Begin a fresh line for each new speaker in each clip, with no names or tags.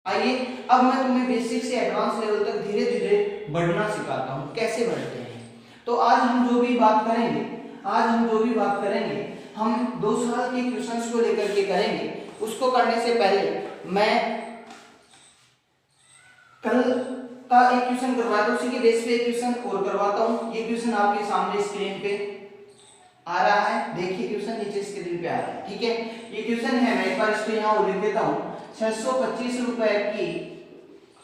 आइए अब मैं तुम्हें बेसिक से एडवांस लेवल तक धीरे धीरे बढ़ना सिखाता हूँ, कैसे बढ़ते हैं। तो आज हम जो भी बात करेंगे हम 2 साल के क्वेश्चंस को लेकर के करेंगे। उसको करने से पहले मैं कल का एक क्वेश्चन करवाया था, उसी के बेस पे एक क्वेश्चन और करवाता हूँ। ये क्वेश्चन आपके सामने स्क्रीन पे आ रहा है, देखिए क्वेश्चन नीचे स्क्रीन पे आ रहा है, ठीक है। ये क्वेश्चन है, मैं एक बार इसको यहाँ लिख देता हूँ। 625 रुपए की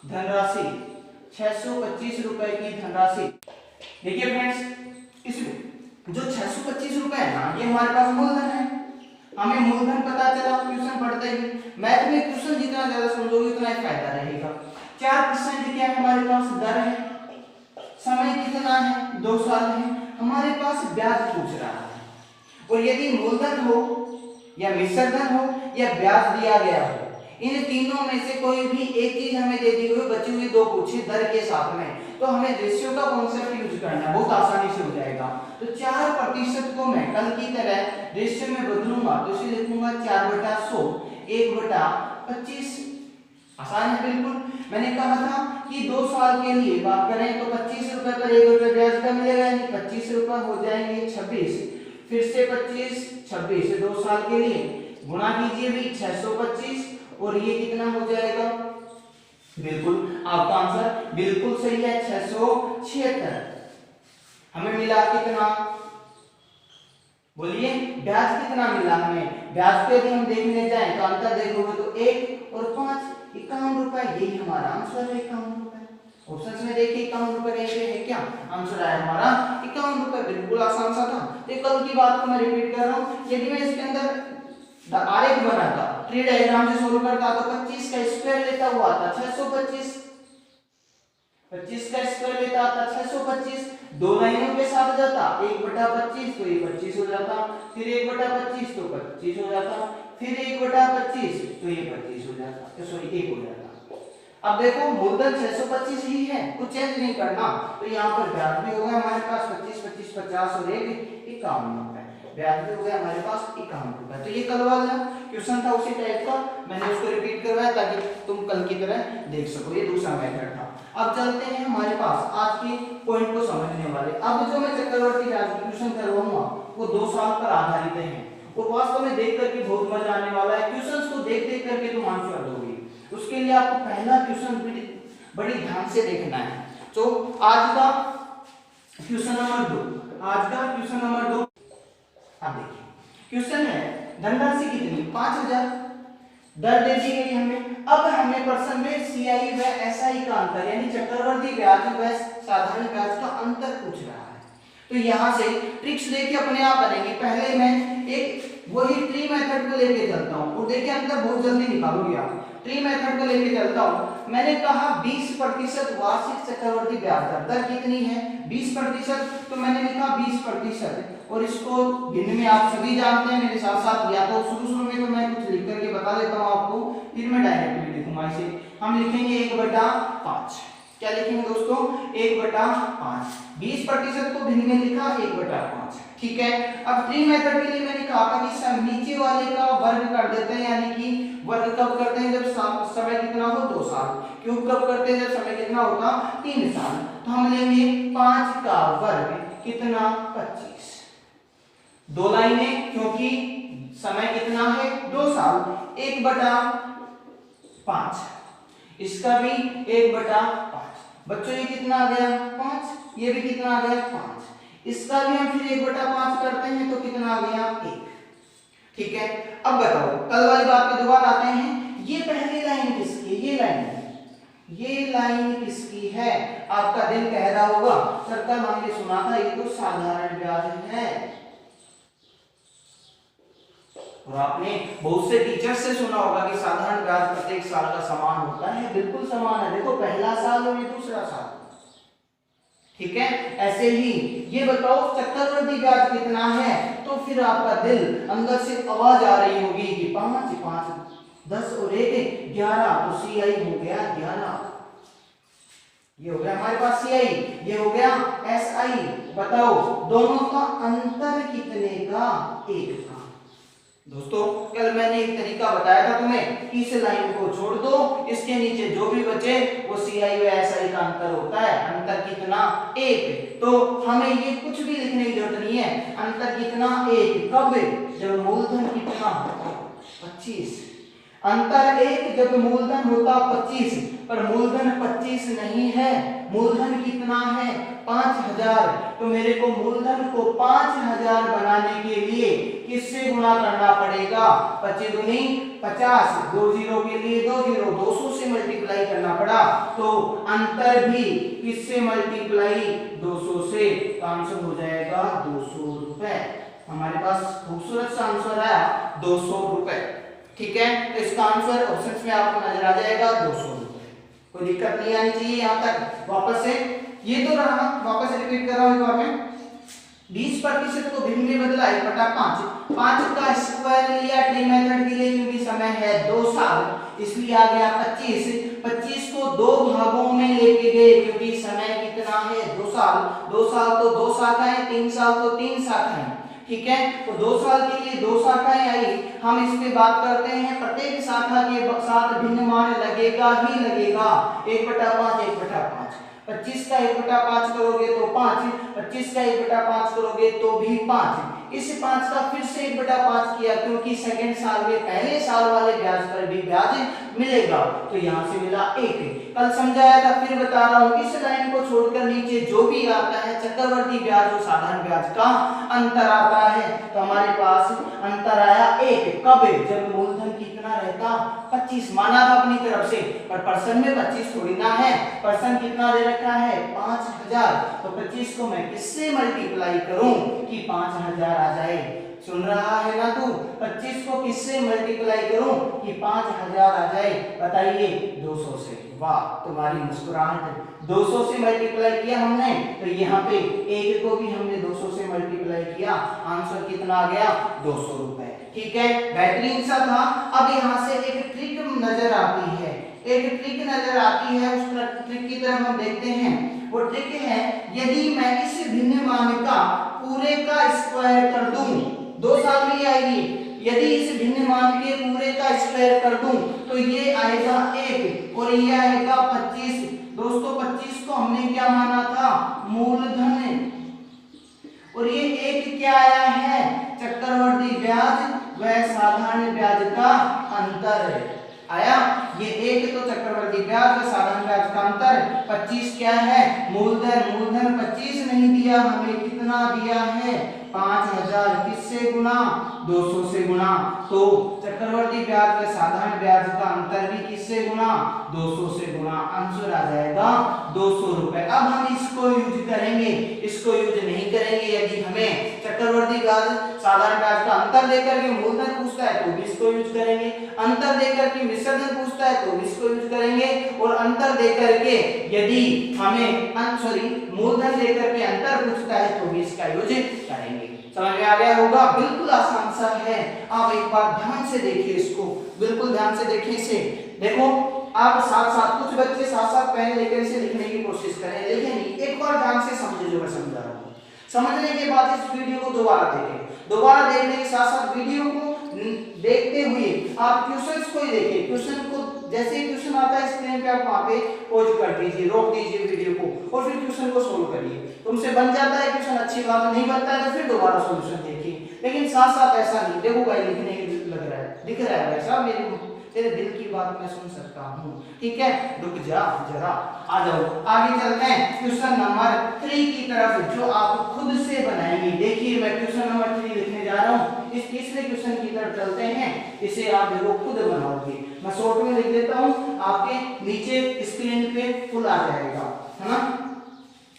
धनराशि, 625 रुपए की धनराशि। देखिए फ्रेंड्स, इसमें जो 625 रुपए है ना, ये हमारे पास मूलधन है। हमें मूलधन पता चला क्वेश्चन पढ़ते ही। मैथ में क्वेश्चन जितना ज्यादा समझोगे उतना ही फायदा रहेगा। 4% क्या है हमारे पास, दर है। समय कितना है, 2 साल है। हमारे पास ब्याज पूछ रहा है, और यदि मूलधन हो या मिश्र धन हो या ब्याज दिया गया हो, इन तीनों में से कोई भी एक चीज हमें दे दी हुई, बची हुई 2 पूछे दर के साथ में, तो हमें रेशियो का कॉन्सेप्ट यूज करना है, बहुत आसानी से हो जाएगा। तो 4% को मैं कल की तरह रेशियो में बदलूंगा, तो इसे लिखूंगा 4/100 1/25। आसान है बिल्कुल। मैंने कहा था कि 2 साल के लिए बात करें तो 25 रुपए पर 1 रुपए ब्याज का मिलेगा, यानी 25 रुपए हो जाएंगे 26, फिर से 25 26 2 साल के लिए गुणा कीजिए भी 625, और ये कितना हो जाएगा, बिल्कुल आपका आंसर बिल्कुल सही है 676। हमें मिला कितना, बोलिए ब्याज कितना मिला हमें। ब्याज पे यदि हम देखने जाएं तो अंतर देखोगे तो 1 और 5 51 रुपए, यही हमारा आंसर है 51 रुपए। ऑप्शन में देखिए 51 रुपए कहीं पे है क्या, आंसर आया हमारा 51 रुपए। बिल्कुल आसान सा था। तो कल की बात को मैं रिपीट कर रहा हूँ। यदि मैं इसके अंदर आरेख बनाता, ट्री डायग्राम से सोल्व करता, तो 25 का स्क्वायर लेता हुआ था 625, 25 का स्क्वायर लेता था 625, 2 लाइनों के साथ जाता 1/25, तो ये 25 हो जाता, फिर 1/25 तो 25 हो जाता, फिर 1/25 तो ये 25 हो जाता, तो सॉरी 1 हो जाता। अब देखो मूलधन 625 ही है, कुछ चेंज नहीं करना। तो यहाँ पर ब्याज भी हो गया हमारे पास 25 25 50 और 1 51 रुपए, ब्याज भी हो गया हमारे पास 51 रुपए। तो ये कल वाला क्वेश्चन था उसी टाइप का, मैंने उसको रिपीट करवाया ताकि तुम कल की तरह देख सको। ये दूसरा मेथड था। अब चलते हैं हमारे पास आज के पॉइंट को समझने वाले। अब जो मैं चक्रवर्ती ब्याज की क्वेश्चन करवाऊंगा वो 2 साल पर आधारित है, और वास्तव में देख करके बहुत मजा आने वाला है। क्वेश्चंस को देख देख करके तुम आंसर दोगे। उसके लिए आपको पहला क्वेश्चन बड़ी ध्यान से देखना है। तो आज का क्वेश्चन नंबर 2, अब देखिए क्वेश्चन है, धनराशि कितनी 5000, दर दे दी गई हमें। अब हमें प्रश्न में सीआई व एसआई का अंतर, यानी चक्रवर्ती ब्याज व साधारण ब्याज का अंतर पूछ रहा है। तो यहाँ से ट्रिक्स देखिए अपने आप बनेंगे। पहले मैं एक वही ट्री मेथड को लेके चलता हूँ, और देखिए अंतर बहुत जल्दी निकालोगे आप। ट्री मेथड को लेके चलता हूँ। मैंने कहा 20% वार्षिक चक्रवर्ती ब्याज दर कितनी है 20%, तो मैंने लिखा 20%, और इसको भिन्न में आप सभी जानते हैं मेरे साथ साथ, या तो शुरू में तो मैं कुछ लिख करके बता देता हूँ आपको, फिर मैं डायरेक्टली लिखूंगा इसे। हम लिखेंगे 1/5। क्या लिखेंगे दोस्तों, 1/5। 20% को भिन्न में लिखा 1/5, ठीक है। अब ट्री मेथड के लिए मैंने कहा था कि नीचे वाले का वर्ग कर देते हैं, यानी कि वर्ग कब करते हैं, जब समय कितना हो 2 साल, क्यूब कब करते हैं, जब समय कितना होगा 3 साल। तो हम लेंगे 5 का वर्ग कितना 25, 2 लाइनें, क्योंकि समय कितना है 2 साल, 1/5, इसका भी 1/5। बच्चों ये कितना आ गया 5, ये भी कितना आ गया 5, इसका भी हम फिर 1/5 करते हैं तो कितना आ गया 1, ठीक है। अब बताओ कल वाली बात पे दोबारा आते हैं। ये पहली लाइन किसकी है, ये लाइन किसकी है। आपका दिल कह रहा होगा सर कल हमने सुना था ये तो साधारण ब्याज है, और आपने बहुत से टीचर से सुना होगा कि साधारण ब्याज प्रत्येक साल का समान होता है। बिल्कुल समान है, देखो पहला साल और ये दूसरा साल, ठीक है। ऐसे ही ये बताओ चक्रवर्ती ब्याज कितना है, तो फिर आपका दिल अंदर से आवाज आ रही होगी कि 5 5 10 और 1 11, तो सीआई हो गया 11। ये हो गया हमारे पास सीआई, ये हो गया एसआई। बताओ दोनों का अंतर कितने का, 1 का। दोस्तों कल मैंने एक तरीका बताया था तुम्हें कि इस लाइन को छोड़ दो, इसके नीचे जो भी बचे वो CI व SI का अंतर होता है। अंतर कितना? 1। तो हमें ये कुछ भी लिखने की जरूरत नहीं है। अंतर कितना? 1। कब? जब मूलधन कितना? 25। अंतर 1 जब मूलधन होता 25, पर मूलधन 25 नहीं है। मूलधन कितना है? 5000। तो मेरे को मूलधन को 5000 बनाने के लिए किससे गुणा करना पड़ेगा? 25 दूनी 50, 2 जीरो के लिए 2 जीरो, 200 से मल्टीप्लाई करना पड़ा। तो अंतर भी किससे मल्टीप्लाई? 200 से। तो आंसर हो जाएगा 200 रुपए। हमारे पास खूबसूरत सा आंसर आया 200 रुपए। ठीक है, तो इसका आंसर ऑप्शंस में आपको नजर आ जाएगा 200 रुपए। कोई दिक्कत नहीं आनी चाहिए यहाँ तक। वापस से ये तो रहा, वापस रिपीट कर रहा हूँ एक बार में। 20% को भिन्न में बदला 1/5। 5 का स्क्वायर लिया ट्री मेथड के लिए, क्योंकि समय है 2 साल, इसलिए आ गया 25। 25 को 2 भागों में लेके गए, क्योंकि समय कितना है? 2 साल। 2 साल तो 2 शाखाएं, 3 साल तो 3 शाखाएं। ठीक है, तो 2 साल के लिए 2 शाखाएं आई। हम इस पे बात करते हैं, प्रत्येक शाखा के साथ भिन्न मान लगेगा ही लगेगा। 1/5 1/5। 25 का 1/5 करोगे तो 5, 25 का 1/5 करोगे तो भी 5। इस 5 का फिर से 1/5 किया, क्योंकि सेकंड साल में पहले साल वाले ब्याज पर भी ब्याज मिलेगा। तो यहाँ से मिला 1। कल समझाया था, फिर बता रहा हूँ, इस लाइन को छोड़कर नीचे जो भी आता है चक्रवर्ती ब्याज और साधारण ब्याज का अंतर आता है। तो हमारे पास अंतर आया 1। कब? जब मूलधन कितना रहता? 25 माना था अपनी तरफ से, पर पर्सन में 25 थोड़ी ना है। पर्सन कितना दे रखा है? 5000। तो 25 को मैं किससे मल्टीप्लाई करूं कि 5000 आ जाए? सुन रहा है ना तू? 25 को किससे मल्टीप्लाई करूं कि 5000 आ जाए? बताइए। 200 से। वाह, तुम्हारी मुस्कुराहट। 200 से मल्टीप्लाई किया हमने, तो यहाँ पे 1 को भी हमने 200 से मल्टीप्लाई किया। आंसर कितना आ गया? 200 रुपए। ठीक है, बेहतरीन सा था। अब यहाँ से एक ट्रिक नजर आती है, एक ट्रिक नजर आती है। उस ट्रिक की तरफ हम देखते हैं। वो ट्रिक है, यदि मैं इस भिन्न मान का पूरे का स्क्वायर कर दूं, 2 साल में आएगी। यदि इस भिन्न मान के पूरे का स्क्वायर कर दूं तो ये आएगा 1 और ये आएगा 25। दोस्तों 25 को हमने क्या माना था? मूलधन। और ये 1 क्या आया है? चक्रवर्ती ब्याज व साधारण ब्याज का अंतर आया। ये 1 तो चक्रवर्ती ब्याज व साधारण ब्याज का अंतर। 25 क्या है? मूलधन। मूलधन 25 नहीं दिया हमें, कितना दिया है? 5000। किससे गुना? 200 से गुना। तो चक्रवर्ती ब्याज व साधारण ब्याज का अंतर भी किससे गुना? 200 से गुना। आंसर आ जाएगा 200 रुपए। अब हम इसको यूज करेंगे, इसको यूज नहीं करेंगे। यदि हमें चक्रवर्ती ब्याज साधारण ब्याज का अंतर देकर के मूलधन पूछता है तो भी इसको यूज करेंगे, अंतर देकर के मिश्र धन पूछता है तो भी इसको यूज करेंगे, और अंतर देकर के यदि हमें मूलधन देकर के अंतर पूछता है तो भी इसका यूज करेंगे। समझ में आ गया होगा? बिल्कुल आसान सा है। आप एक बार ध्यान से देखिए इसको, बिल्कुल ध्यान से देखिए इसे। देखो आप साथ साथ, कुछ बच्चे साथ साथ पेन लेकर इसे लिखने की कोशिश करें, लेकिन नहीं, एक बार ध्यान से समझे जो मैं समझा रहा हूँ। समझने के बाद इस वीडियो को दोबारा देखें। दोबारा देखने के साथ साथ वीडियो को देखते हुए आप क्वेश्चंस को ही देखिए। क्वेश्चन को जैसे ही क्वेश्चन आता है स्क्रीन पे आप वहां पे पॉज कर दीजिए, रोक दीजिए वीडियो को और फिर क्वेश्चन को सोल्व करिए। तुमसे बन जाता है क्वेश्चन, अच्छी बात, नहीं बनता है तो फिर दोबारा सॉल्यूशन देखिए। लेकिन साथ साथ ऐसा नहीं, देखो भाई लिखने के लग रहा है, दिख रहा है भाई साहब, तेरे दिल की बात मैं सुन सकता हूँ। ठीक है, रुक जा जरा, आ जाओ आगे चलते हैं क्वेश्चन नंबर 3 की तरफ, जो आप खुद से बनाएंगे। देखिए मैं क्वेश्चन नंबर 3 लिखने जा रहा हूँ। इस तीसरे क्वेश्चन की तरफ चलते हैं, इसे आप देखो खुद बनाओगे। मैं शॉर्ट में लिख देता हूँ, आपके नीचे स्क्रीन पे फुल आ जाएगा, है ना।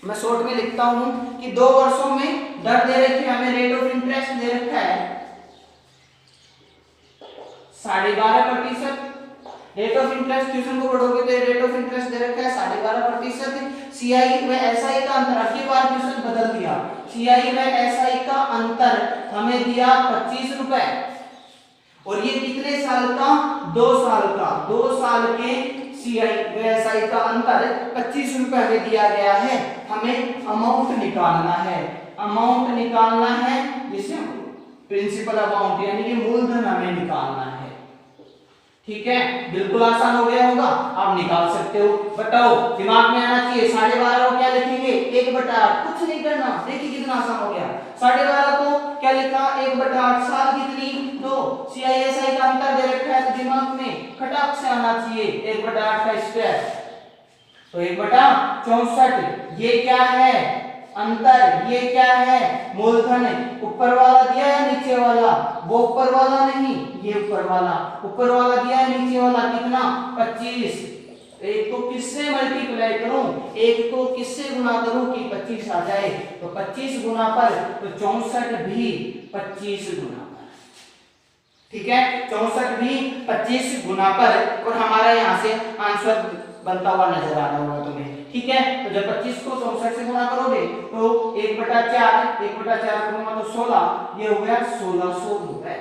मैं शॉर्ट में लिखता हूँ कि 2 वर्षों में दर दे रखी है हमें, रेट ऑफ इंटरेस्ट दे रखा है 12.5%। रेट ऑफ इंटरेस्ट ट्यूशन को पढ़ोगे तो रेट ऑफ इंटरेस्ट दे रखा है 12.5%। सीआई व एसआई का अंतर, अगली बार ट्यूशन बदल दिया, सीआई व एसआई का अंतर हमें दिया 25 रुपए, और ये कितने साल का? 2 साल का। 2 साल के सीआई व एसआई का अंतर 25 रुपए हमें दिया गया है। हमें अमाउंट निकालना है, अमाउंट निकालना है, जिसे प्रिंसिपल अमाउंट यानी कि मूलधन हमें निकालना है। ठीक है, बिल्कुल आसान हो गया होगा, आप निकाल सकते हो। बताओ, दिमाग में आना चाहिए 12.5 को क्या लिखेंगे 1/8, कुछ नहीं करना। देखिए कितना आसान हो गया। 12.5 को क्या लिखा 1/8, साल कितनी 2, CISI का अंतर दे रखा है तो दिमाग में खटाक से आना चाहिए 1/8 का स्क्वायर, तो 1/64। ये क्या है अंतर, ये क्या है मूलधन। ऊपर वाला दिया है नीचे वाला, वो ऊपर वाला नहीं, ये ऊपर वाला। ऊपर वाला दिया है नीचे वाला कितना 25। एक को किससे मल्टीप्लाई करूं, एक को किससे गुना करूं कि 25 आ जाए, तो 25 गुना पर तो 64 भी 25 गुना पर। ठीक है, 64 भी 25 गुना पर, और हमारा यहाँ से आंसर बनता हुआ नजर आ रहा होगा तुम्हें। ठीक है, तो जब 25 को 64 से गुणा करोगे तो 1/4, 1/4 गुणा तो 16, ये हो गया 1600 रुपए।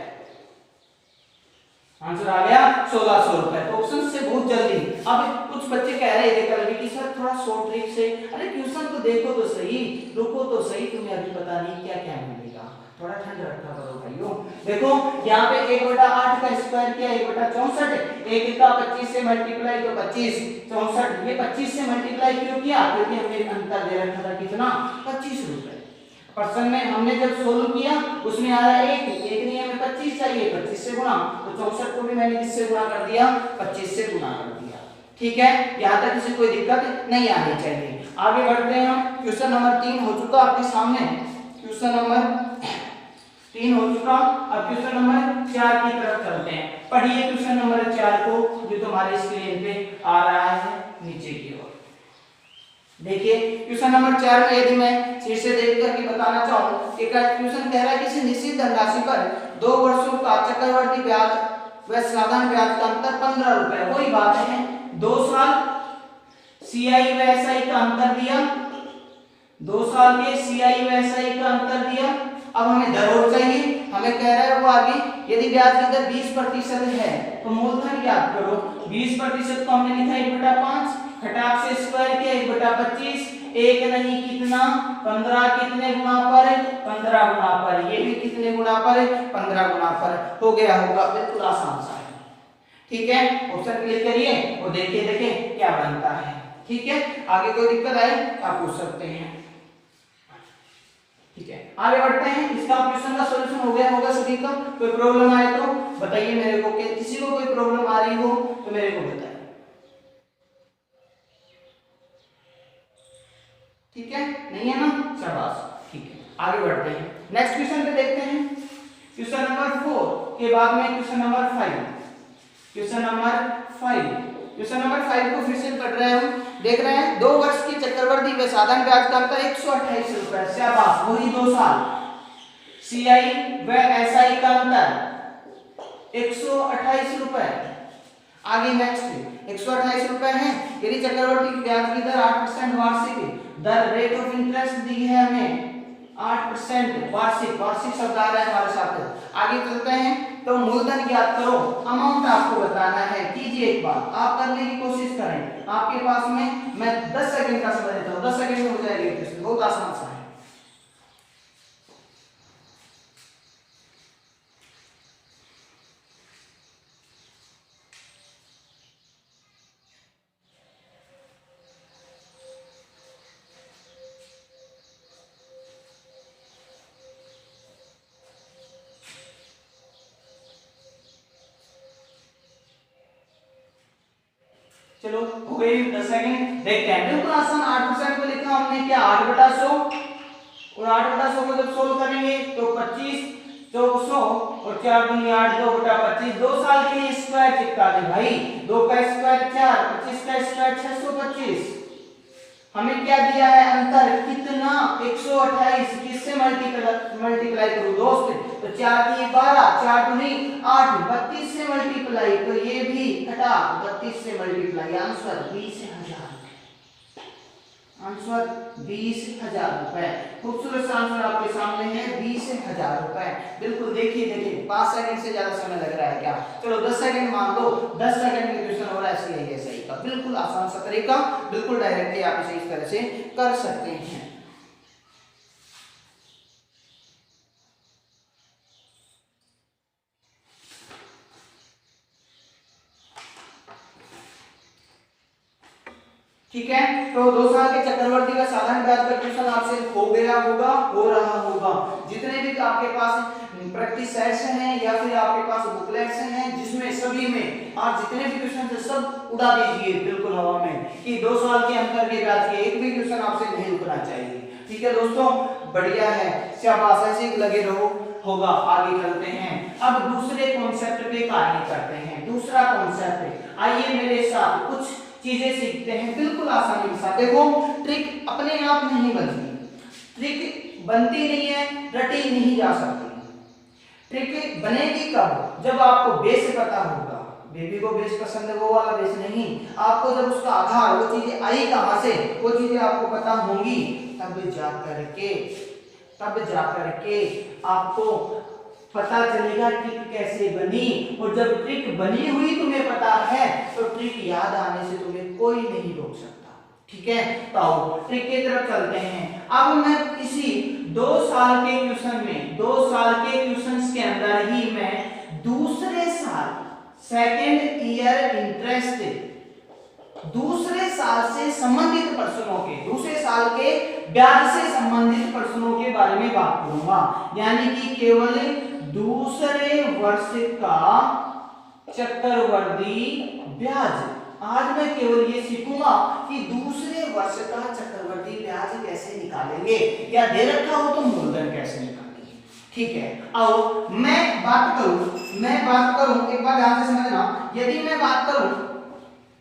आंसर आ गया 1600 रुपए। तो ऑप्शन से बहुत जल्दी। अब कुछ बच्चे कह रहे थे कि सर थोड़ा शॉर्ट ट्रिक से, अरे ट्यूशन तो देखो तो सही, रुको तो सही, तुम्हें अभी पता नहीं क्या क्या मिलेगा, थोड़ा ठंड रखा करो भाइयों। देखो यहाँ पे 1/8 का स्क्वायर किया 1/64, 1 का 25 से मल्टीप्लाई तो 25, 64, ये 25 से मल्टीप्लाई क्यों किया, क्योंकि हमने अंतर दे रखा था कितना 25 रुपए। पर्सन में हमने जब सोल्व किया उसमें आ रहा है 1 नहीं, हमें 25 चाहिए, 25 से गुणा, तो 64 को भी मैंने किससे गुणा कर दिया 25 से गुणा कर दिया। ठीक है, यहाँ तक किसी कोई दिक्कत नहीं आनी चाहिए। आगे बढ़ते हैं हम। क्वेश्चन नंबर 3 हो चुका आपके सामने, क्वेश्चन नंबर 3 हो चुका। अब क्वेश्चन नंबर 4 की तरफ चलते हैं। पढ़िए क्वेश्चन नंबर 4 को जो तुम्हारे स्क्रीन पे आ रहा है नीचे की ओर। देखिए क्वेश्चन नंबर 4 में यदि मैं शीर्ष से देख करके बताना चाहूं कि क्वेश्चन कह रहा है किसी निश्चित धनराशि पर 2 वर्षों का चक्रवर्ती ब्याज व साधारण ब्याज का अंतर 15 रुपए। वही बात है, 2 साल CI व SI का अंतर दिया, 2 साल के CI व SI का अंतर दिया। अब हमें दर और चाहिए, हमें कह रहा है वो आगे यदि ब्याज की दर 20% है तो मूलधन ज्ञात करो। 20% को हमने लिखा 1/5, खटाक से स्क्वायर किया 1/25, एक नहीं कितना 15, कितने गुना पर 15 गुना पर, ये भी कितने गुना पर 15 गुना पर हो गया होगा। बिल्कुल आसान सा है। ठीक है, ऑप्शन क्लिक करिए और देखिए देखें क्या बनता है। ठीक है, आगे कोई दिक्कत आए आप पूछ सकते हैं। ठीक है, आगे बढ़ते हैं। इसका क्वेश्चन का सॉल्यूशन हो गया होगा सभी का। कोई प्रॉब्लम आए तो बताइए मेरे को, कि किसी को कोई प्रॉब्लम आ रही हो तो मेरे को बताइए। ठीक है, नहीं है ना, शाबाश। ठीक है, आगे बढ़ते हैं। नेक्स्ट क्वेश्चन पे देखते हैं। क्वेश्चन नंबर 4 के बाद में question number 5। Question number 5, question number 5 को फिर से पढ़ रहे हैं हम। देख रहे हैं 2 वर्ष की चक्रवर्ती व साधारण ब्याज का अंतर 128 रुपए। शाबाश, वही 2 साल CI व SI का अंतर 128 रुपए। आगे नेक्स्ट 128 रुपए है। यदि चक्रवर्ती की ब्याज की दर 8% वार्षिक दर, रेट ऑफ इंटरेस्ट दी है हमें 8% वार्षिक, वार्षिक शब्द आ रहा है हमारे साथ। आगे चलते हैं तो मूलधन ज्ञात करो, अमाउंट आपको बताना है। कीजिए एक बार, आप करने की कोशिश करें। आपके पास में मैं 10 सेकंड का समय देता हूं, 10 सेकंड में हो जाएगी क्वेश्चन, बहुत आसान सा है। चलो हो गई 10 सेकंड। देखते हैं, बिल्कुल आसान। 8% को लिखा हमने क्या 8/100, और 8/100 को जब सोल्व करेंगे तो 25 100 और 4 दूनी 8, 2/25। 2 साल के लिए स्क्वायर चिपका दे भाई, 2 का स्क्वायर 4, 25 का स्क्वायर 625। हमें क्या दिया है अंतर कितना 128, किससे मल्टीप्लाई करूं दोस्त, तो 4 की 12, 4 दूनी 8, 32 से मल्टीप्लाई, तो ये भी घटा 32 से मल्टीप्लाई, आंसर 20,000, आंसर 20,000 रुपए। खूबसूरत सा आंसर आपके सामने है 20,000 रुपए। बिल्कुल देखिए देखिए 5 सेकंड से ज्यादा समय लग रहा है क्या, चलो 10 सेकंड मान लो, 10 सेकंड में क्वेश्चन हो रहा है इसलिए सही का बिल्कुल आसान सा तरीका, बिल्कुल डायरेक्टली आप इसे इस तरह से कर सकते हैं। ठीक है। तो 2 साल के चक्रवर्ती का साधारण ब्याज का ट्यूशन आपसे हो गया होगा, हो रहा होगा। जितने भी आपके पास प्रैक्टिस सेट्स हैं या फिर आपके पास बुकलेट्स हैं, जिसमें सभी में आप जितने भी क्वेश्चन है सब उड़ा दीजिए बिल्कुल हवा में, कि 2 साल के अंतर के ब्याज के एक भी क्वेश्चन आपसे नहीं रुकना चाहिए। ठीक है दोस्तों, बढ़िया है, शाबाश, ऐसे लगे रहो, होगा। आगे चलते हैं, अब दूसरे कॉन्सेप्ट पे कार्य करते हैं। दूसरा कॉन्सेप्ट, आइए मेरे साथ कुछ चीजें सीखते हैं बिल्कुल आसानी के साथ। देखो, ट्रिक अपने आप नहीं बनती, ट्रिक बनती नहीं है, रटी नहीं जा सकती। ट्रिक बनेगी कब? जब आपको बेस पता होगा। बेबी को बेस पसंद है, वो वाला बेस नहीं, आपको जब उसका आधार, वो चीजें आई कहां से, वो चीजें आपको पता होंगी, तब जा करके आपको पता चलेगा ट्रिक कैसे बनी। और जब ट्रिक बनी हुई तुम्हें पता है, तो ट्रिक याद आने से तुम्हें कोई नहीं रोक सकता। ठीक है, तो ट्रिक की तरफ चलते हैं। अब मैं इसी 2 साल के क्वेश्चन में, 2 साल के क्वेश्चंस के अंदर ही मैं दूसरे साल, सेकेंड ईयर इंटरेस्ट, दूसरे साल से संबंधित प्रश्नों के, दूसरे साल के ब्याज से संबंधित प्रश्नों के बारे में बात करूंगा। यानी कि केवल दूसरे वर्ष का चक्रवर्ती ब्याज। आज मैं केवल ये सीखूंगा कि दूसरे वर्ष का चक्रवर्ती ब्याज कैसे निकालेंगे, या दे रखा हो तो मूलधन कैसे निकालेंगे। ठीक है, अब मैं बात करूं, एक बार ध्यान से समझना। यदि मैं बात करूं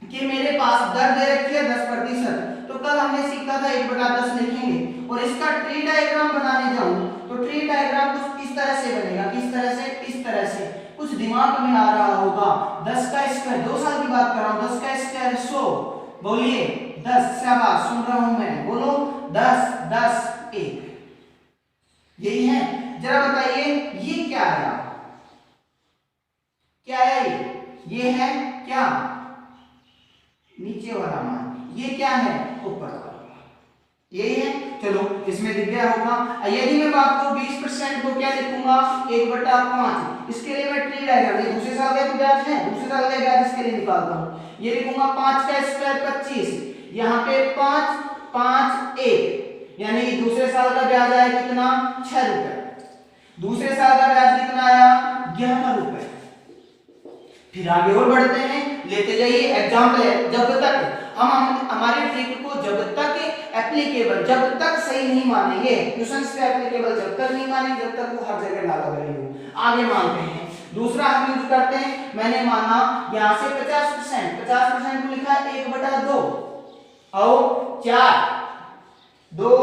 कि मेरे पास दर दे रखी है 10%, तो कल हमने सीखा था 1/10 लिखेंगे, और इसका ट्री डायग्राम बनाने जाऊं तो ट्री डायग्राम कुछ इस तरह से बनेगा। किस तरह से? इस तरह से। कुछ दिमाग में आ रहा होगा। 10 का स्क्वायर, 2 साल की बात कर रहा हूं, 10 का स्क्वायर 100, बोलिए 10, शाबाश, सुन रहा हूं मैं, बोलो 10, 10, 1, यही है। जरा बताइए ये क्या है? क्या है ये है क्या? नीचे वाला मान। ये क्या है? ऊपर वाला मान। यही है। चलो, इसमें दिख गया होगा। यदि मैं बात करूं 20% को क्या लिखूंगा? 1/5। इसके लिए मैं ट्री डायग्राम, ये दूसरे साल का ब्याज है, दूसरे साल का ब्याज इसके लिए निकालता हूं। ये लिखूंगा 5 का स्क्वायर 25, यहाँ पे 5, 5, 1, यानी दूसरे साल का ब्याज आया कितना? 6 रुपए। दूसरे साल का ब्याज कितना आया? 11 रुपए। फिर आगे और बढ़ते हैं, लेते जाइए एग्जांपल है। जब तक हम हमारे ट्रिक को जब तक एप्लीकेबल, जब तक सही नहीं मानेंगे, क्वेश्चंस पे एप्लीकेबल जब तक नहीं मानेंगे, जब तक वो हर जगह लागू करेंगे। आगे मानते हैं, दूसरा हम यूज करते हैं। मैंने माना यहां से 50% को लिखा है 1/2 और 4, 2,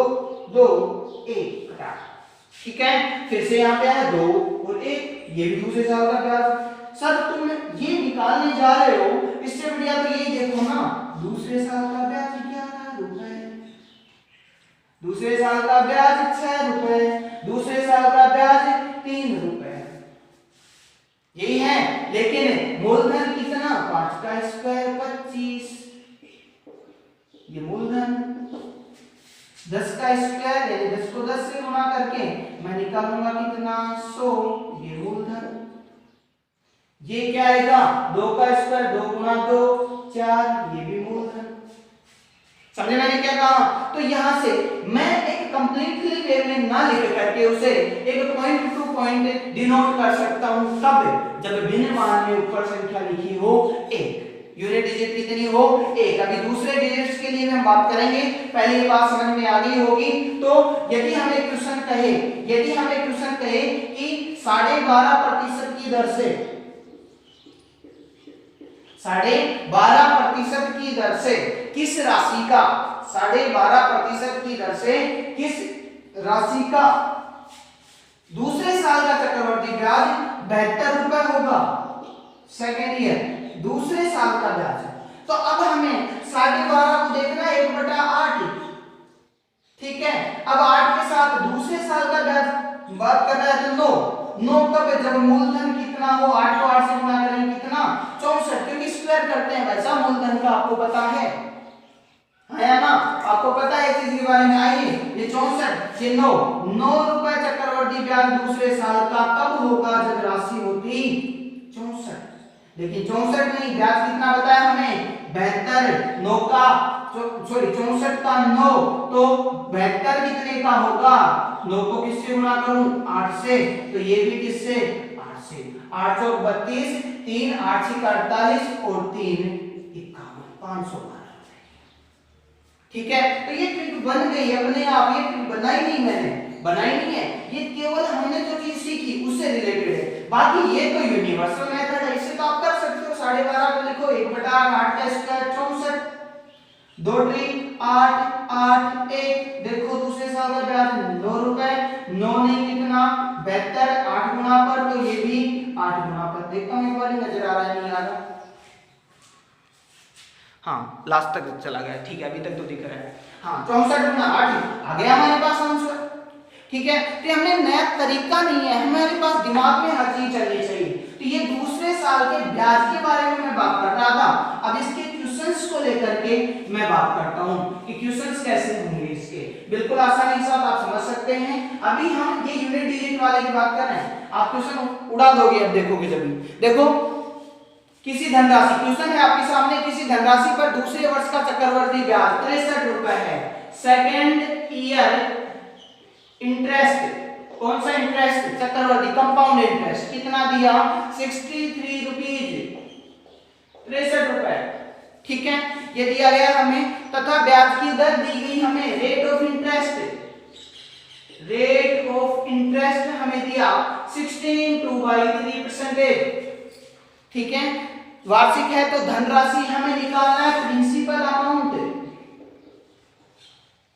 2, 1 घटा। ठीक है, फिर से यहाँ पे है 2 और 1, ये भी दूसरे साल का ब्याज। सर तुम ये निकालने जा रहे हो, इससे बढ़िया तो ये देखो ना, दूसरे साल का ब्याज 11 रुपए, दूसरे साल का ब्याज 6 रुपए, दूसरे साल का ब्याज 3 रुपए, यही है। लेकिन मूलधन कितना? 5 का स्क्वायर 25, ये मूलधन। 10 का स्क्वायर यानी 10 को 10 से गुणा करके मैं निकालूंगा कितना? 100, ये मूलधन। ये क्या आएगा? 2 का स्क्वायर 2 गुणा 2, 4, ये भी मूलधन। समझे मैंने क्या कहा? तो यहां से मैं एक कंप्लीटली वे में ना लिख करके उसे एक पॉइंट टू पॉइंट डिनोट कर सकता हूं। कब? जब भिन्न मान में ऊपर संख्या लिखी हो 1, यूनिट डिजिट कितनी हो? 1। अभी दूसरे डिजिट्स के लिए हम बात करेंगे, पहले ये बात समझ में आ गई होगी। तो यदि हमें क्वेश्चन कहे कि 12.5% की दर से 12.5% की दर से किस राशि का 12.5% की दर से किस राशि का दूसरे साल का चक्रवर्ती ब्याज 72 रुपए होगा। सेकेंड ईयर दूसरे साल का ब्याज। तो अब हमें 12.5 को देखना 1/8। ठीक है, अब 8 के साथ दूसरे साल का ब्याज बात कर रहा है तो 9 कब? जब मूलधन कितना हो, 8 को 8 से गुणा करेंगे कितना? 64, क्योंकि स्क्वायर करते हैं वैसा मूलधन का आपको पता है ना? आपको पता है इस चीज के बारे में। आइए, ये 64 से 9 रुपए चक्रवर्ती ब्याज दूसरे साल का कब होगा? जब राशि होती 64। लेकिन 64 नहीं, ब्याज कितना बताया हमें? 72, 9 का सॉरी 64 का 9, तो 72 कितने का होगा? 9 को किससे गुणा करूं? 8 से, तो ये भी किससे? 8 से। 8 चौक 32, 3 8 6 48 और 3 51, 512। ठीक है, तो ये ट्रिक बन गई अपने आप, ये ट्रिक बनाई नहीं मैंने, बनाई नहीं है, ये केवल हमने जो चीज सीखी उससे रिलेटेड है। बाकी ये तो यूनिवर्सल मेथड है, इससे तो आप कर सकते हो। 12.5 को लिखो 1/8 का स्क्वायर 64, 2 ट्री 8 8 1, देखो दूसरे साल का ब्याज 9 रुपए, 9 नहीं कितना 72, 8 गुना पर, तो ये भी 8 गुना पर। देखता हूं एक बार नजर आ रहा है नहीं आ रहा? हाँ लास्ट तक चला गया, ठीक है, अभी तक तो दिख रहा है। हाँ 64 गुना 8 आ गया हमारे पास आंसर। ठीक है, तो हमने नया तरीका नहीं है, हमारे पास दिमाग में हर चीज चलनी चाहिए। तो ये दूसरे साल के ब्याज के बारे में मैं बात कर रहा था, अब इसके क्वेश्चंस को लेकर के मैं बात करता हूं कि क्वेश्चंस कैसे होंगे इसके। बिल्कुल आसानी के साथ आप समझ सकते हैं। अभी हम ये यूनिट डिजिट वाले की बात कर रहे हैं, आप क्वेश्चन उड़ा दोगे अब देखोगे जब। देखो किसी धनराशि, क्वेश्चन है आपके सामने, किसी धनराशि पर दूसरे वर्ष का चक्रवृद्धि ब्याज 63 रुपए है। सेकेंड ईयर इंटरेस्ट, कौन सा इंटरेस्ट? चक्रवृद्धि कंपाउंड इंटरेस्ट, कितना दिया? 63 रुपीज 63 रुपए। ठीक है, ये दिया गया हमें, तथा ब्याज की दर दी गई हमें, rate of interest, rate of interest हमें दिया 16/3%। ठीक है, वार्षिक है तो धनराशि हमें निकालना है प्रिंसिपल अमाउंट,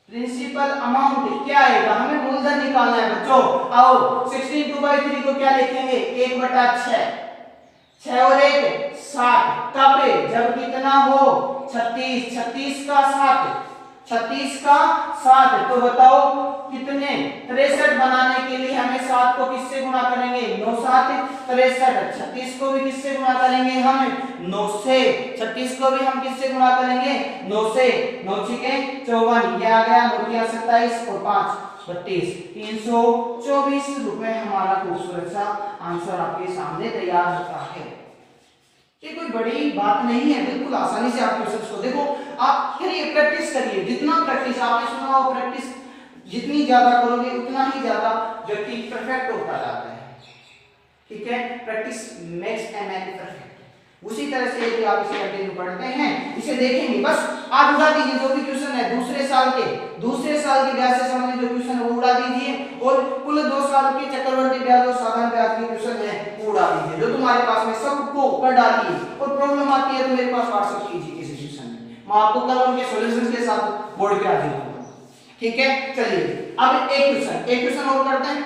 प्रिंसिपल अमाउंट क्या आएगा? हमें मूलधन निकालना है बच्चों। आओ 16/3 को क्या लिखेंगे? 1/6, 6 और 1 7, कब? जब कितना हो 36, 36 का 7, 36 का 7, तो बताओ कितने? 63 बनाने के लिए हमें 7 को किससे गुणा करेंगे? 9 7 63, 36 को भी किससे गुणा करेंगे हम? 9 से। 36 को भी हम किससे गुणा करेंगे? 9 से। 9 छके 54, ये आ गया 9 27 और 5 32, 324 रुपए हमारा खूबसूरत सा आंसर आपके सामने तैयार होता है। ये कोई बड़ी बात नहीं है, बिल्कुल आसानी से आप क्वेश्चंस को देखो, आप करिए, प्रैक्टिस करिए। जितना प्रैक्टिस, आपने सुना हो प्रैक्टिस जितनी ज्यादा करोगे उतना ही ज्यादा व्यक्ति परफेक्ट होता जाता है। ठीक है, practice makes a man perfect. उसी तरह से यदि आप इसे कंटिन्यू पढ़ते हैं, इसे देखेंगे, बस आप उड़ा दीजिए जो भी क्वेश्चन है दूसरे साल के ब्याज से संबंधित जो क्वेश्चन है वो उड़ा दीजिए, और कुल 2 साल के चक्रवृद्धि ब्याज और साधारण ब्याज के क्वेश्चन है वो उड़ा दीजिए। जो तुम्हारे पास में सबको कर डालिए, और प्रॉब्लम आती है तो मेरे पास व्हाट्सएप कीजिए किसी क्वेश्चन में, मैं आपको कल उनके सॉल्यूशंस के साथ बोर्ड पे हाजिर होऊंगा। ठीक है, चलिए अब एक क्वेश्चन और करते हैं।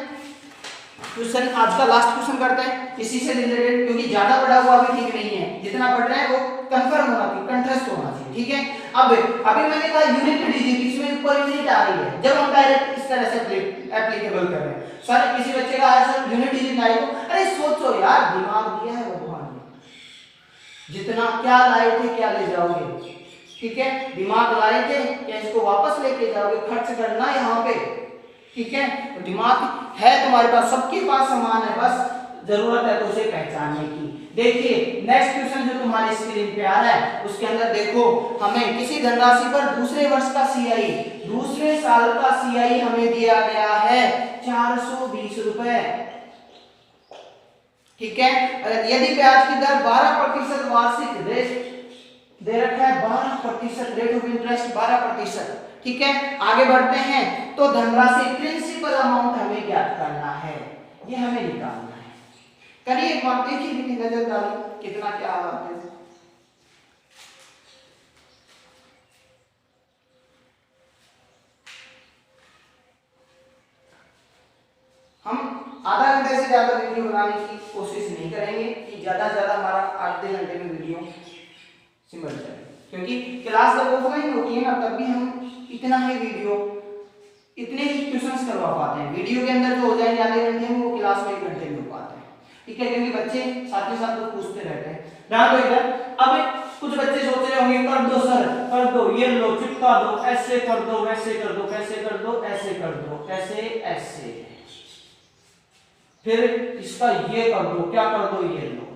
क्वेश्चन आज का लास्ट क्वेश्चन करते हैं इसी से रिलेटेड, क्योंकि ज्यादा पढ़ा हुआ भी ठीक नहीं है, जितना पढ़ रहे हैं वो कंफर्म होना चाहिए, कंठस्थ होना चाहिए। ठीक है, अब अभी मैंने कहा यूनिट डिजिट, इसमें ऊपर यूनिट आ रही है, जब हम डायरेक्ट इस तरह से एप्लीकेबल कर रहे हैं। सर किसी बच्चे का आया सर यूनिट डिजिट ना आए तो, अरे सोचो यार, दिमाग दिया है भगवान ने, जितना क्या लाए थे क्या ले जाओगे। ठीक है, दिमाग लाए थे क्या इसको वापस लेके जाओगे? खर्च करना यहाँ पे। ठीक है, तो दिमाग है तुम्हारे पास, सबके पास समान है, बस जरूरत है तो उसे पहचानने की। देखिए नेक्स्ट क्वेश्चन जो तुम्हारी स्क्रीन पे आ रहा है उसके अंदर देखो, हमें किसी धनराशि पर दूसरे वर्ष का सीआई, दूसरे साल का सीआई हमें दिया गया है 420 रुपए। ठीक है, यदि ब्याज की दर 12% वार्षिक रेट दे रखा है, 12% रेट ऑफ इंटरेस्ट 12%। ठीक है, आगे बढ़ते हैं, तो धनराशि प्रिंसिपल अमाउंट हमें ज्ञात करना है, ये हमें निकालना है। करिए एक बार, देखिए नजर डालिए कितना क्या आ रहा है। हम आधा घंटे से ज्यादा वीडियो बनाने की कोशिश नहीं करेंगे कि ज्यादा से ज्यादा हमारा 8-10 घंटे में वीडियो सिमट जाए, क्योंकि क्लास जब ऑफलाइन होती है ना तब भी हम इतना ही वीडियो, इतने ही क्वेश्चंस करवा पाते हैं। वीडियो के अंदर जो हो जाएंगे आधे घंटे में, वो क्लास में 1 घंटे में हो पाते हैं। ठीक है, क्योंकि बच्चे साथ ही साथ पूछते रहते हैं। ध्यान दो इधर, अब कुछ बच्चे सोच रहे होंगे कर दो सर, कर दो, ये लो चिपका दो, ऐसे कर दो, वैसे कर दो, कैसे कर दो, ऐसे कर दो, ऐसे ऐसे, फिर इसका ये कर दो, क्या कर दो, ये लो,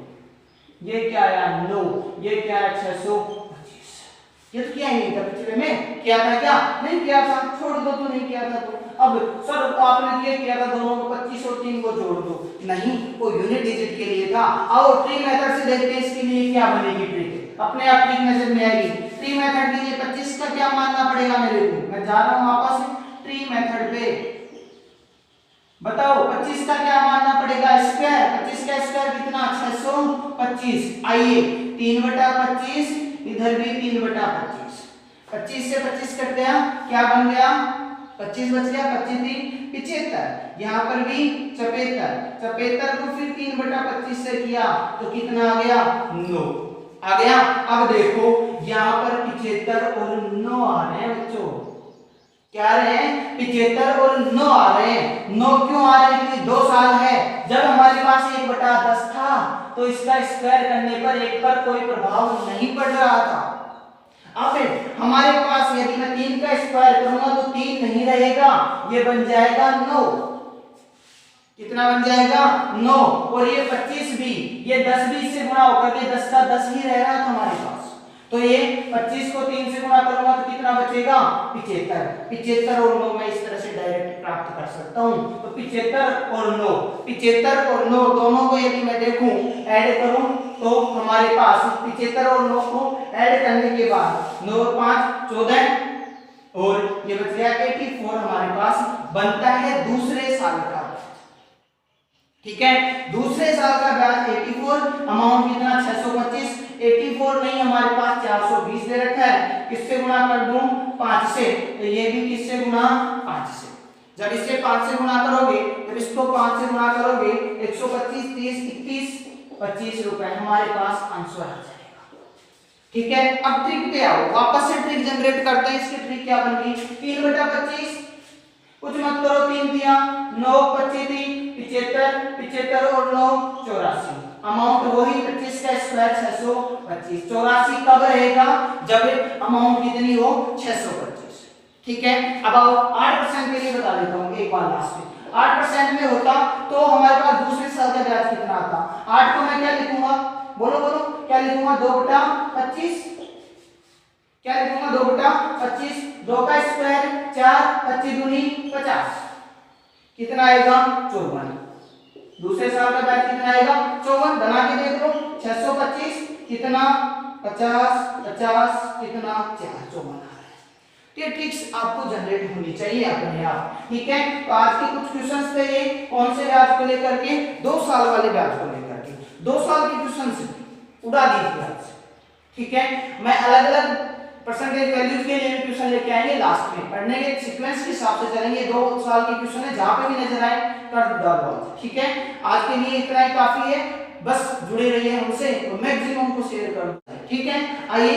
ये क्या आया 9, ये क्या है 625। ये तो किया ही नहीं था पिछले में, किया था क्या? नहीं किया था, छोड़ दो तो नहीं किया था तो। अब सर आपने ये किया था दोनों को 25 और 3 को जोड़ दो, नहीं वो यूनिट डिजिट के लिए था। आओ ट्री मेथड से देखते हैं इसके लिए क्या बनेगी ट्रिक, अपने आप ट्रिक नजर में आएगी। ट्री मेथड के लिए 25 का क्या मानना पड़ेगा मेरे को, मैं जा रहा हूं वापस ट्री मेथड पे, बताओ 25 का क्या मानना पड़ेगा, स्क्वायर, 25 का स्क्वायर कितना 625, आइए 3/25 इधर भी 3/25, 25 से 25 कट गया, क्या बन गया 25 बच गया, 25 3 75, यहाँ पर भी 74, 74 को फिर 3/25 से किया तो कितना आ गया 9 आ गया। अब देखो यहाँ पर 75 और 9 आ रहे हैं बच्चों, क्या आ रहे हैं 75 और 9 आ रहे हैं। 9 क्यों आ रहे हैं, क्योंकि 2 साल है, जब हमारे पास 1/10 था तो इसका स्क्वायर करने पर 1 पर कोई प्रभाव नहीं पड़ रहा था। अब हमारे पास यदि मैं 3 का स्क्वायर करूंगा तो 3 नहीं रहेगा, ये बन जाएगा 9, कितना बन जाएगा 9, और ये 25 भी, ये 10 भी इससे गुणा होकर के 10 का 10 ही रहेगा हमारे पास, तो ये 25 को 3 से गुणा करूंगा तो कितना बचेगा 75, 75 और 9 मैं इस तरह से डायरेक्ट प्राप्त कर सकता हूं। तो 75 और 9, 75 और 9 दोनों को यदि मैं देखूं ऐड करूं तो हमारे पास 75 और 9 को ऐड करने के बाद 9 और 5 14 और ये बच गया 84 हमारे पास बनता है दूसरे साल का, ठीक है, दूसरे साल का ब्याज 84, अमाउंट कितना 625, 84 नहीं हमारे पास 420 दे रखा है, किससे गुणा कर दूं 5 से, तो ये भी किससे गुणा 5 से, जब इससे 5 से गुणा करोगे, जब इसको 5 से गुणा करोगे 125 30 21 25 रुपए हमारे पास आंसर आ जाएगा, ठीक है। अब ट्रिक पे आओ, वापस से ट्रिक जनरेट करते हैं। इसकी ट्रिक क्या बन गई 3/25, कुछ मत करो 3 दिया 9 25 75, 75 और 9 84, अमाउंट वही 25 का स्क्वायर 625, 84 कब रहेगा जब अमाउंट कितनी हो 625, ठीक है। अब आओ 8% के लिए बता देता हूं एक बार लास्ट में, 8% में होता तो हमारे पास दूसरे साल का ब्याज कितना आता, 8 को मैं क्या लिखूंगा, बोलो बोलो क्या लिखूंगा 2/25, क्या लिखूंगा 2/25, 2 का स्क्वायर 4, 25 दूनी 50, कितना आएगा 54, दूसरे साल का ब्याज कितना आएगा 54, बना के देख लो 625 कितना 50 50 कितना 454 आ रहा है। ये ट्रिक्स आपको जनरेट होनी चाहिए अपने आप, ठीक है। तो आज के कुछ क्वेश्चंस थे ये कौन से ब्याज को लेकर के 2 साल वाले ब्याज को लेकर के, 2 साल के क्वेश्चंस उड़ा दीजिए आज, ठीक है। मैं अलग अलग परसेंटेज वैल्यूज के लिए क्वेश्चन लेके आएंगे, लास्ट में पढ़ने के सीक्वेंस के हिसाब से चलेंगे, 2 साल के क्वेश्चन है जहां पे भी नजर आए कर डालो, ठीक है। आज के लिए इतना ही काफी है, बस जुड़े रहिए हमसे और मैक्सिमम को शेयर करो, ठीक है। आइए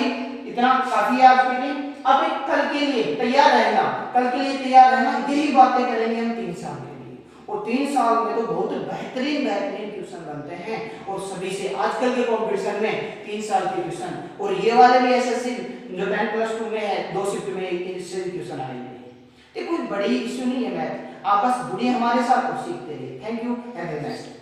इतना काफी है आज के लिए। अब एक कल के लिए तैयार रहना, कल के लिए तैयार रहना, यही बातें करेंगे हम 3 साल के लिए, और 3 साल में तो बहुत बेहतरीन क्वेश्चन बनते हैं, और सभी से आजकल के कंपटीशन में 3 साल के क्वेश्चन, और ये वाले भी एसएससी जो 10+2 में है 2 शिफ्ट में इससे भी क्वेश्चन आएंगे, ये कोई बड़ी इश्यू नहीं है मैथ, आप बस जुड़िए हमारे साथ और सीखते रहिए। Thank you, have a nice day.